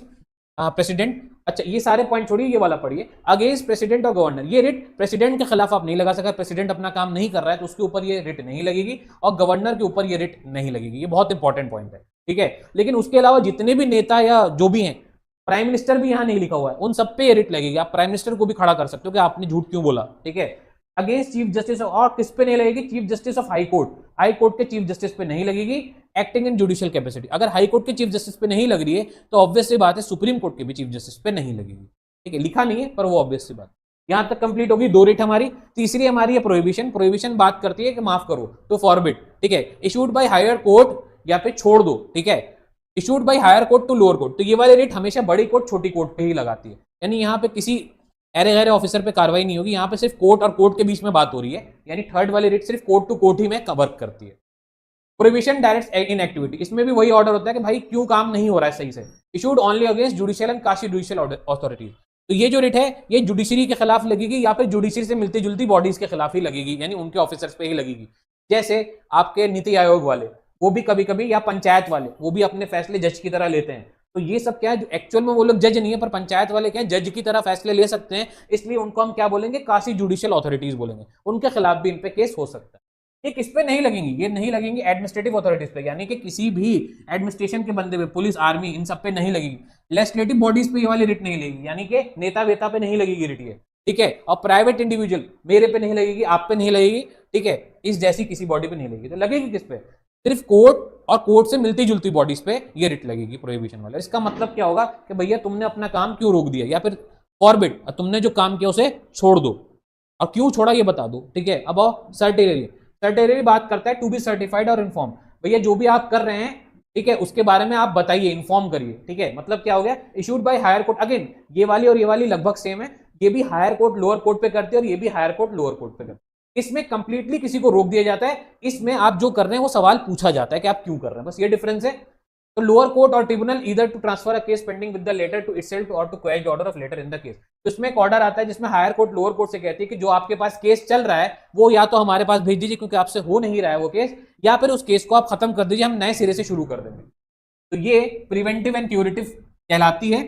president, अच्छा ये सारे पॉइंट छोड़िए, ये वाला पढ़िए, अगेंस्ट प्रेसिडेंट और गवर्नर, ये रिट प्रेसिडेंट के खिलाफ आप नहीं लगा सकते, प्रेसिडेंट अपना काम नहीं कर रहा है तो उसके ऊपर ये रिट नहीं लगेगी, और गवर्नर के ऊपर ये रिट नहीं लगेगी, ये बहुत इंपॉर्टेंट पॉइंट है, ठीक है। लेकिन उसके अलावा जितने भी नेता या जो भी हैं, प्राइम मिनिस्टर भी यहां नहीं लिखा हुआ है, उन सब पे ये रिट लगेगी, आप प्राइम मिनिस्टर को भी खड़ा कर सकते हो कि आपने झूठ क्यों बोला, ठीक है। अगेंस्ट चीफ जस्टिस, और किस पे नहीं लगेगी, chief justice of high court, high court के चीफ जस्टिस पे नहीं लगेगी, एक्टिंग इन जुडिशियल कैपेसिटी, अगर हाई कोर्ट के चीफ जस्टिस पे नहीं लग रही है तो ऑब्वियस सी बात है सुप्रीम कोर्ट के भी चीफ जस्टिस पे नहीं लगेगी, ठीक है, लिखा नहीं है पर वो ऑब्वियस सी बात। यहां तक कंप्लीट होगी, दो रिट हमारी। तीसरी हमारी है प्रोहिबिशन, प्रोहिबिशन बात करती है कि माफ करो, टू फॉरबिड, ठीक है, इशूड बाय हायर कोर्ट, या पे छोड़ दो, ठीक है, issued by higher court to lower court, तो ये वाले रिट हमेशा बड़ी कोर्ट छोटी कोर्ट पे ही लगाती है, यानी यहाँ पे किसी अरे गैर ऑफिसर पे कार्रवाई नहीं होगी, यहाँ पे सिर्फ कोर्ट और कोर्ट के बीच में बात हो रही है, यानी थर्ड वाली रिट सिर्फ कोर्ट टू कोर्ट ही में कवर करती है। प्रोहिबिशन डायरेक्ट इन एक्टिविटी, इसमें भी वही ऑर्डर होता है कि भाई क्यों काम नहीं हो रहा है सही से, issued only against judicial and Kashi judicial authority, तो ये जो रिट है ये जुडिशरी के खिलाफ लगेगी या फिर जुडिशरी से मिलती जुलती बॉडीज के खिलाफ ही लगेगी, यानी उनके ऑफिसर्स पे ही लगेगी। जैसे आपके नीति आयोग वाले, वो भी कभी कभी, या पंचायत वाले, वो भी अपने फैसले जज की तरह लेते हैं, तो ये सब क्या है, जो एक्चुअल में वो लोग जज नहीं है पर पंचायत वाले क्या है, जज की तरह फैसले ले सकते हैं, इसलिए उनको हम क्या बोलेंगे, काशी जुडिशियल अथॉरिटीज बोलेंगे, उनके खिलाफ भी इन पे केस हो सकता है। ये किस पे नहीं लगेंगी, ये नहीं लगेंगी एडमिनिस्ट्रेटिव अथॉरिटीज पे, यानी कि किसी भी एडमिनिस्ट्रेशन के बंदे पे, पुलिस, आर्मी, इन सब पे नहीं लगेगी। लेजिस्लेटिव बॉडीज पे ये वाली रिट नहीं लगेगी, यानी कि नेता वेता पे नहीं लगेगी रिट ये, ठीक है। और प्राइवेट इंडिविजुअल, मेरे पे नहीं लगेगी, आप पे नहीं लगेगी, ठीक है, इस जैसी किसी बॉडी पे नहीं लगेगी, तो लगेगी किस पे, सिर्फ कोर्ट और कोर्ट से मिलती जुलती बॉडीज पे ये रिट लगेगी प्रोहिबिशन वाला। इसका मतलब क्या होगा कि भैया तुमने अपना काम क्यों रोक दिया, या फिर फॉरबिड, तुमने जो काम किया उसे छोड़ दो, और क्यों छोड़ा ये बता दो, ठीक है। अब आओ सर्टेरियरी, सर्टेरियरी बात करता है टू बी सर्टिफाइड और इन्फॉर्म, भैया जो भी आप कर रहे हैं, ठीक है, उसके बारे में आप बताइए, इन्फॉर्म करिए, ठीक है। मतलब क्या हो गया, issued by higher court, again ये वाली और ये वाली लगभग सेम है, ये भी हायर कोर्ट लोअर कोर्ट पे करती है और ये भी हायर कोर्ट लोअर कोर्ट पे करती है। इसमें कंप्लीटली किसी को रोक दिया जाता है, इसमें आप जो कर रहे हैं वो सवाल पूछा जाता है कि आप क्यों कर रहे हैं, बस ये डिफरेंस है। तो लोअर कोर्ट और tribunal either to transfer a case pending with the latter to itself और to quash the order of latter in the case, तो इसमें एक ऑर्डर आता है जिसमें हायर कोर्ट लोअर कोर्ट से कहती है कि जो आपके पास केस चल रहा है वो या तो हमारे पास भेज दीजिए क्योंकि आपसे हो नहीं रहा है वो केस, या फिर उस केस को आप खत्म कर दीजिए, हम नए सिरे से शुरू कर देंगे। तो ये प्रिवेंटिव एंड क्यूरेटिव कहलाती है,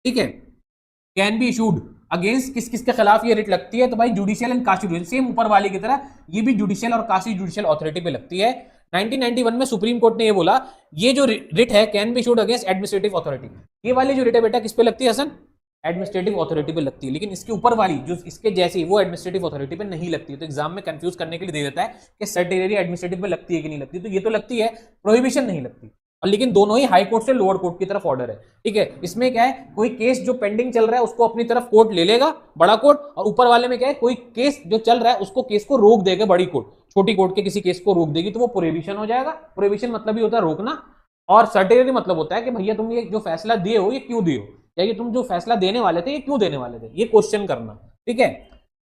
ठीक है। कैन बी इशूड अगेंस्ट किस किस के खिलाफ ये रिट लगती है, तो भाई judicial and Kashi judicial, same ऊपर वाले की तरह ये भी जुडिशियल और काशी जुडिशियल अथॉरिटी पे लगती है। 1991 में सुप्रीम कोर्ट ने ये बोला, ये जो रिट है can be issued against administrative authority, ये वाली जो रिट है बेटा किस पे लगती है हसन, एडमिनिस्ट्रेटिव अथॉरिटी पे लगती है, लेकिन इसके ऊपर वाली जो इसके जैसी वो एडमिनिस्ट्रेटिव अथॉरिटी पे नहीं लगती है। तो एग्जाम में कंफ्यूज करने के लिए दे देता है कि सर्टेरियरी एडमिनिस्ट्रेटिव पे लगती है कि नहीं लगती, तो ये तो लगती है, प्रोहिबिशन नहीं लगती, और लेकिन दोनों ही हाई कोर्ट से लोअर कोर्ट की तरफ ऑर्डर है, ठीक है। इसमें क्या है, कोई केस जो पेंडिंग चल रहा है उसको अपनी तरफ कोर्ट ले लेगा बड़ा कोर्ट, और ऊपर वाले में क्या है, कोई केस जो चल रहा है उसको केस को रोक देगा बड़ी कोर्ट, छोटी कोर्ट के किसी केस को रोक देगी, तो वो प्रोहिबिशन हो जाएगा। प्रोहिबिशन मतलब ही होता है रोकना, और सर्टेरियरी मतलब होता है कि भैया तुम ये जो फैसला दिए हो ये क्यों दिए हो, या ये तुम जो फैसला देने वाले थे ये क्यों देने वाले थे, ये क्वेश्चन करना, ठीक है।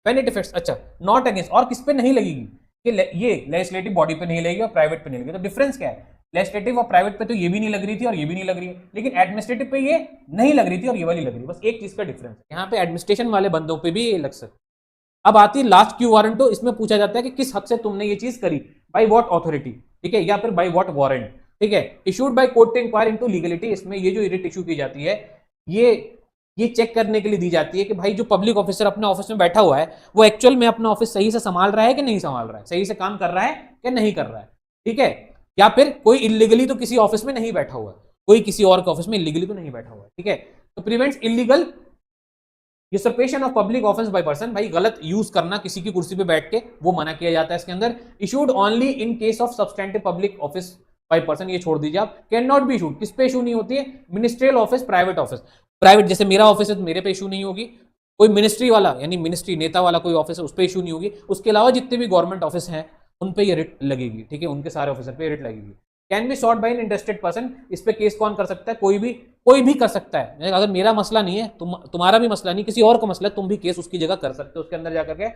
व्हेन इट इफेक्ट्स, अच्छा नॉट अगेंस्ट, और किस पे नहीं लगेगी, ये लेजिस्लेटिव बॉडी पे नहीं लगेगी और प्राइवेट पे नहीं लगेगी। तो डिफरेंस क्या है, लेजिस्लेटिव और प्राइवेट पे तो ये भी नहीं लग रही थी और ये भी नहीं लग रही है, लेकिन एडमिनिस्ट्रेटिव पे ये नहीं लग रही थी और ये वाली लग रही है, बस एक चीज का डिफरेंस है, यहाँ पे एडमिनिस्ट्रेशन वाले बंदों पे भी ये लग सकता है। अब आती है लास्ट क्यू वारंटो, इसमें पूछा जाता है कि किस हद से तुमने ये चीज करी, बाय व्हाट अथॉरिटी, ठीक है, या फिर बाय व्हाट वारंट, ठीक है। Issued by court to enquire into legality, इसमें ये जो रिट इशू की जाती है ये चेक करने के लिए दी जाती है कि भाई जो पब्लिक ऑफिसर अपने ऑफिस में बैठा हुआ है वो एक्चुअल में अपना ऑफिस सही से संभाल रहा है कि नहीं संभाल रहा है, सही से काम कर रहा है कि नहीं कर रहा है, ठीक है। या फिर कोई इलीगली तो किसी ऑफिस में नहीं बैठा हुआ है, कोई किसी और के ऑफिस में इलीगली तो नहीं बैठा हुआ है, ठीक है। तो prevents illegal usurpation of public office by person, भाई गलत यूज करना किसी की कुर्सी पे बैठ के, वो मना किया जाता है इसके अंदर। Issued only in case of substantive public office by person, ये छोड़ दीजिए आप। कैन नॉट बी इशूड, किस पे इशू नहीं होती है, ministerial office, private office, private जैसे मेरा ऑफिस है तो मेरे पे इशू नहीं होगी, कोई मिनिस्ट्री वाला यानी मिनिस्ट्री नेता वाला कोई ऑफिस है उस पर इशू नहीं होगी। उसके अलावा जितने भी गवर्नमेंट ऑफिस हैं उन पे ये रिट लगेगी, ठीक है, उनके सारे ऑफिसर पे रिट लगेगी। Can be sought by an interested person, इस पे केस कौन कर सकता है? कोई भी कर सकता है। अगर मेरा मसला नहीं है, तुम्हारा भी मसला नहीं, किसी और का मसला है, तुम भी केस उसकी जगह कर सकते हो उसके अंदर जाकर के।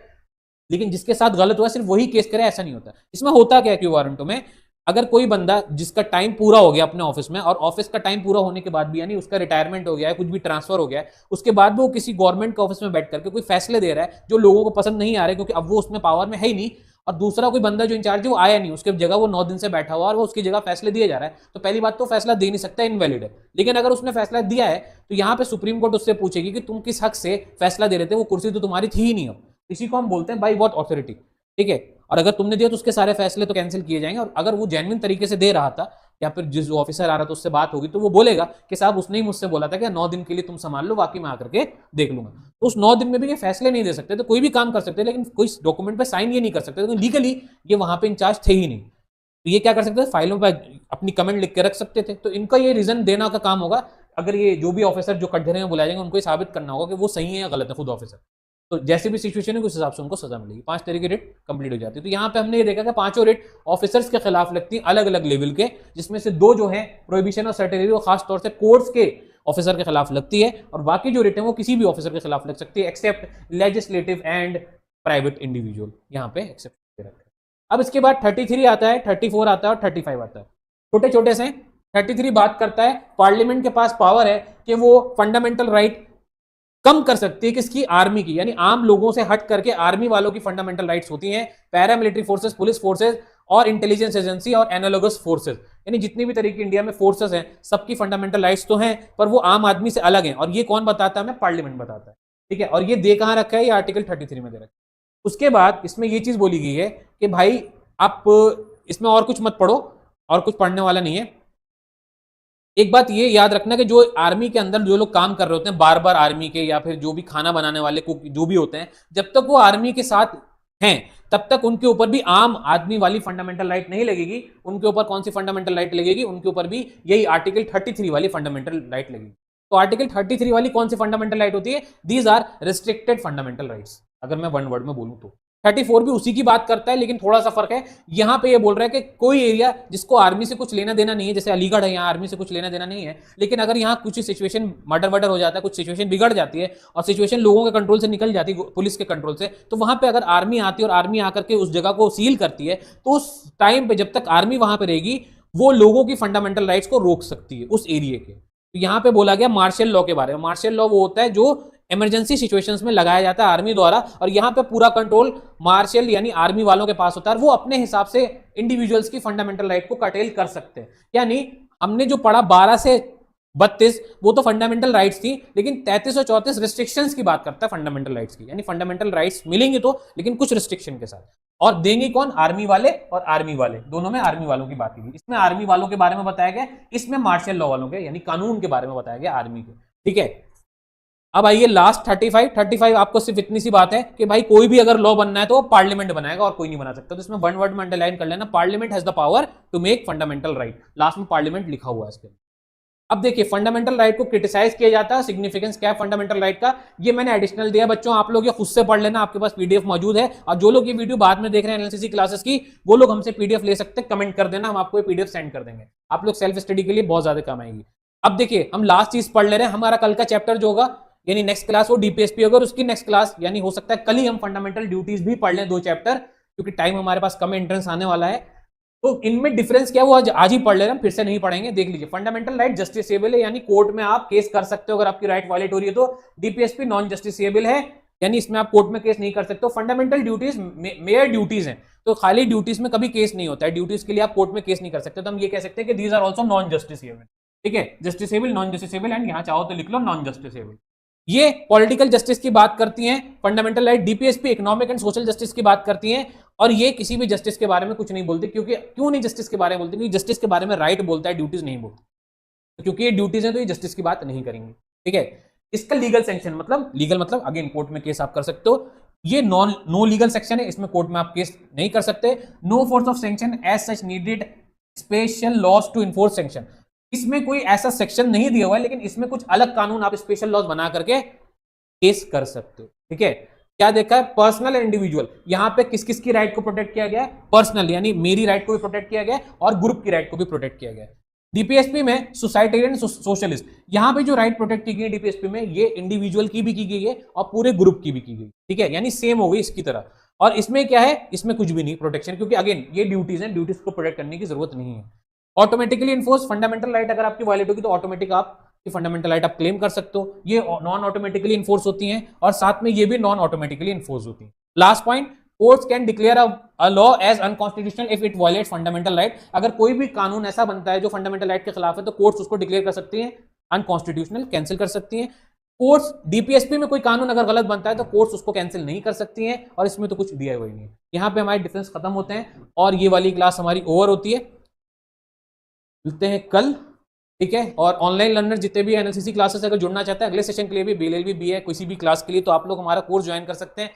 लेकिन जिसके साथ गलत हुआ सिर्फ वही केस करे, ऐसा नहीं होता। इसमें होता क्या है क्यू वारंटों में, अगर कोई बंदा जिसका टाइम पूरा हो गया अपने ऑफिस में, और ऑफिस का टाइम पूरा होने के बाद भी, यानी उसका रिटायरमेंट हो गया है, कुछ भी ट्रांसफर हो गया है, उसके बाद भी वो किसी गवर्नमेंट के ऑफिस में बैठ करके कोई फैसले दे रहा है जो लोगों को पसंद नहीं आ रहे, क्योंकि अब वो उसमें पावर में है ही नहीं, और दूसरा कोई बंदा जो इंचार्ज है वो आया नहीं, उसके जगह वो 9 दिन से बैठा हुआ और वो उसकी जगह फैसले दिया जा रहा है, तो पहली बात तो फैसला दे नहीं सकता, इनवैलिड है। लेकिन अगर उसने फैसला दिया है तो यहाँ पे सुप्रीम कोर्ट उससे पूछेगी कि तुम किस हक से फैसला दे रहे थे, वो कुर्सी तो तुम्हारी थी ही नहीं। अब इसी को हम बोलते हैं बाई व्हाट अथॉरिटी, ठीक है। और अगर तुमने दिया तो उसके सारे फैसले तो कैंसिल किए जाएंगे। और अगर वो जेन्युइन तरीके से दे रहा था, या फिर जिस ऑफिसर आ रहा था उससे बात होगी, तो वो बोलेगा कि साहब उसने ही मुझसे बोला था कि 9 दिन के लिए तुम संभाल लो, बाकी मैं आकर के देख लूंगा। तो उस 9 दिन में भी ये फैसले नहीं दे सकते, तो कोई भी काम कर सकते, लेकिन कोई डॉक्यूमेंट पे साइन ये नहीं कर सकते, तो लीगली ये वहां पे इंचार्ज थे ही नहीं। तो ये क्या कर सकते थे? फाइलों पर अपनी कमेंट लिख के रख सकते थे। तो इनका ये रीजन देना का काम होगा। अगर ये जो भी ऑफिसर जो कटघरे में बुलाए जाएंगे, उनको साबित करना होगा कि वो सही है या गलत है खुद ऑफिसर। तो जैसी भी सिचुएशन है उस हिसाब से उनको सजा मिलेगी। 5 तरह की रिट कंप्लीट हो जाती है। तो यहाँ पे हमने ये देखा कि 5 रिट ऑफिसर्स के खिलाफ लगती है, अलग अलग लेवल के, जिसमें से 2 जो है प्रोहिबिशन और सर्टेनिटी, वो खास तौर से कोर्ट्स के ऑफिसर के खिलाफ लगती है, और बाकी जो रिट है वो किसी भी ऑफिसर के खिलाफ लग सकती है, except legislative and private individual, यहाँ पे एक्सेप्ट रखा है। अब इसके बाद 33 आता है, 34 आता है और 35 आता है। छोटे छोटे से 33 बात करता है पार्लियामेंट के पास पावर है कि वो फंडामेंटल राइट कम कर सकती है, किसकी? आर्मी की, यानी आम लोगों से हट करके आर्मी वालों की फंडामेंटल राइट्स होती हैं। पैरामिलिट्री फोर्सेस, पुलिस फोर्सेस और इंटेलिजेंस एजेंसी और एनालोगस फोर्सेस, यानी जितनी भी तरीके इंडिया में फोर्सेस हैं, सबकी फंडामेंटल राइट्स तो हैं, पर वो आम आदमी से अलग हैं। और ये कौन बताता है? हमें पार्लियामेंट बताता है, ठीक है। और ये दे कहां रखा है? ये आर्टिकल 33 में दे रखा है। उसके बाद इसमें ये चीज बोली गई है कि भाई आप इसमें और कुछ मत पढ़ो, और कुछ पढ़ने वाला नहीं है। एक बात ये याद रखना कि जो आर्मी के अंदर जो लोग काम कर रहे होते हैं, बार बार आर्मी के, या फिर जो भी खाना बनाने वाले कुक जो भी होते हैं, जब तक वो आर्मी के साथ हैं तब तक उनके ऊपर भी आम आदमी वाली फंडामेंटल राइट नहीं लगेगी। उनके ऊपर कौन सी फंडामेंटल राइट लगेगी? उनके ऊपर भी यही आर्टिकल 33 वाली फंडामेंटल राइट लगेगी। तो आर्टिकल 33 वाली कौन सी फंडामेंटल राइट होती है? These are restricted fundamental rights, अगर मैं वन वर्ड में बोलूं तो। 34 भी उसी की बात करता है, लेकिन थोड़ा सा फर्क है। यहां पे ये बोल रहा है कि कोई एरिया जिसको आर्मी से कुछ लेना देना नहीं है, जैसे अलीगढ़ है, यहाँ आर्मी से कुछ लेना देना नहीं है, लेकिन अगर यहाँ कुछ सिचुएशन मर्डर हो जाता है, कुछ सिचुएशन बिगड़ जाती है, और सिचुएशन लोगों के कंट्रोल से निकल जाती है, पुलिस के कंट्रोल से, तो वहां पे अगर आर्मी आती है और आर्मी आकर के उस जगह को सील करती है, तो उस टाइम पे जब तक आर्मी वहां पे रहेगी, वो लोगों की फंडामेंटल राइट्स को रोक सकती है उस एरिया के। तो यहां पे बोला गया मार्शल लॉ के बारे में। मार्शल लॉ वो होता है जो इमरजेंसी सिचुएशंस में लगाया जाता है आर्मी द्वारा, और यहां पे पूरा कंट्रोल मार्शल यानी आर्मी वालों के पास होता है। वो अपने हिसाब से इंडिविजुअल्स की फंडामेंटल राइट को कर्टेल कर सकते हैं। यानी हमने जो पढ़ा 12 से 32 वो तो फंडामेंटल राइट्स थी, लेकिन 33 और 34 रिस्ट्रिक्शंस की बात करता है फंडामेंटल राइट्स की, यानी फंडामेंटल राइट्स मिलेंगे तो, लेकिन कुछ रिस्ट्रिक्शन के साथ। और देंगे कौन? आर्मी वाले और आर्मी वाले, दोनों में आर्मी वालों की बात की। इसमें आर्मी वालों के बारे में बताया गया, इसमें मार्शल लॉ वालों के यानी कानून के बारे में बताया गया, आर्मी के, ठीक है। अब आइए लास्ट 35 आपको सिर्फ इतनी सी बात है कि भाई कोई भी अगर लॉ बनना है तो पार्लियामेंट बनाएगा और कोई नहीं बना सकता। तो इसमें वन वर्ड में अंडरलाइन कर लेना, parliament has the power to make fundamental right, last में पार्लियामेंट लिखा हुआ है इसके। अब देखिए फंडामेंटल राइट को क्रिटिसाइज किया जाता है, सिग्निफिकेंस क्या है फंडामेंटल राइट का, ये मैंने एडिशनल दिया बच्चों, आप लोग ये खुद से पढ़ लेना, आपके पास पीडीएफ मौजूद है। और जो लोग ये वीडियो बाद में देख रहे हैं एनएलसीसी क्लासेस की, वो लोग हमसे पीडीएफ ले सकते हैं, कमेंट कर देना, हम आपको ये पीडीएफ सेंड कर देंगे, आप लोग सेल्फ स्टडी के लिए बहुत ज्यादा काम आएगी। अब देखिए हम लास्ट चीज पढ़ ले रहे हैं, हमारा कल का चैप्टर जो होगा यानी नेक्स्ट क्लास वो डीपीएसपी होगा, उसकी नेक्स्ट क्लास यानी हो सकता है कल ही हम फंडामेंटल ड्यूटीज भी पढ़ लें 2 चैप्टर, क्योंकि टाइम हमारे पास कम, एंट्रेंस आने वाला है। तो इनमें डिफरेंस क्या वो आज ही पढ़ ले रहे हैं, फिर से नहीं पढ़ेंगे। देख लीजिए, फंडामेंटल राइट जस्टिसेबल है, यानी कोर्ट में आप केस कर सकते हो अगर आपकी राइट वायलेट हो रही है तो। डीपीएसपी नॉन जस्टिसेबल है, यानी इसमें आप कोर्ट में केस नहीं कर सकते हो। फंडामेंटल ड्यूटीज मेयर ड्यूटीज हैं, तो खाली ड्यूटीज में कभी केस नहीं होता है, ड्यूटीज के लिए आप कोर्ट में केस नहीं कर सकते। तो हम ये कह सकते हैं कि these are also non justiciable, ठीक है, जस्टिसेबल, नॉन जस्टिसेबल, एंड यहां चाहो तो लिख लो नॉन जस्टिसेबल। ये पॉलिटिकल जस्टिस की बात करती हैं fundamental right, DPSP economic and social justice की बात करती हैं, और ये किसी भी जस्टिस के बारे में कुछ नहीं बोलती। क्योंकि क्यों नहीं जस्टिस के बारे में बोलती? क्योंकि जस्टिस के बारे में राइट बोलता है, ड्यूटीज नहीं बोलती। क्योंकि ये ड्यूटीज हैं तो ये जस्टिस की बात नहीं करेंगे, ठीक है। इसका लीगल सेक्शन मतलब, लीगल मतलब अगेन कोर्ट में केस आप कर सकते हो। ये नो लीगल सेक्शन है, इसमें कोर्ट में आप केस नहीं कर सकते। No force of sanction as such needed special laws to enforce sanction, इसमें कोई ऐसा सेक्शन नहीं दिया हुआ है, लेकिन इसमें कुछ अलग कानून आप स्पेशल लॉज बना करके केस कर सकते हो, ठीक है। क्या देखा है, पर्सनल एंड इंडिविजुअल। यहां पे किस किस की राइट को प्रोटेक्ट किया गया है, पर्सनल यानी मेरी राइट को भी प्रोटेक्ट किया गया है और ग्रुप की राइट को भी प्रोटेक्ट किया गया है। डीपीएसपी में सोसाइटेरियन सोशलिस्ट, यहां पे जो राइट प्रोटेक्ट की गई है डीपीएसपी में, ये इंडिविजुअल की भी की गई है और पूरे ग्रुप की भी की गई, ठीक है, यानी सेम हो गई इसकी तरह। और इसमें क्या है, इसमें कुछ भी नहीं प्रोटेक्शन, क्योंकि अगेन ये ड्यूटीज हैं, ड्यूटीज को प्रोटेक्ट करने की जरूरत नहीं है। ऑटोमेटिकली इन्फोर्स, फंडामेंटल राइट अगर आपकी वायलेट होगी तो ऑटोमेटिक आप फंडामेंटल राइट आप क्लेम कर सकते हो, ये नॉन ऑटोमेटिकली इन्फोर्स होती हैं और साथ में ये भी नॉन ऑटोमेटिकली इन्फोर्स होती हैं। Last point, courts can declare a law as unconstitutional if it violates fundamental right. अगर कोई भी कानून ऐसा बनता है जो फंडामेंटल राइट के खिलाफ है तो कोर्ट्स उसको डिक्लेयर कर सकती हैं अनकॉन्स्टिट्यूशनल, कैंसिल कर सकती हैं। कोर्ट्स डीपीएसपी में कोई कानून अगर गलत बनता है तो कोर्ट्स उसको कैंसिल नहीं कर सकती हैं, और इसमें तो कुछ दिया हुआ ही नहीं है। यहां पे हमारे डिफरेंस खत्म होते हैं और ये वाली क्लास हमारी ओवर होती है। मिलते हैं कल, ठीक है। और ऑनलाइन लर्नर जितने भी एनएलसीसी क्लासेस अगर जुड़ना चाहते हैं अगले सेशन के लिए भी, बीएलएलबी बी है किसी भी क्लास के लिए, तो आप लोग हमारा कोर्स ज्वाइन कर सकते हैं।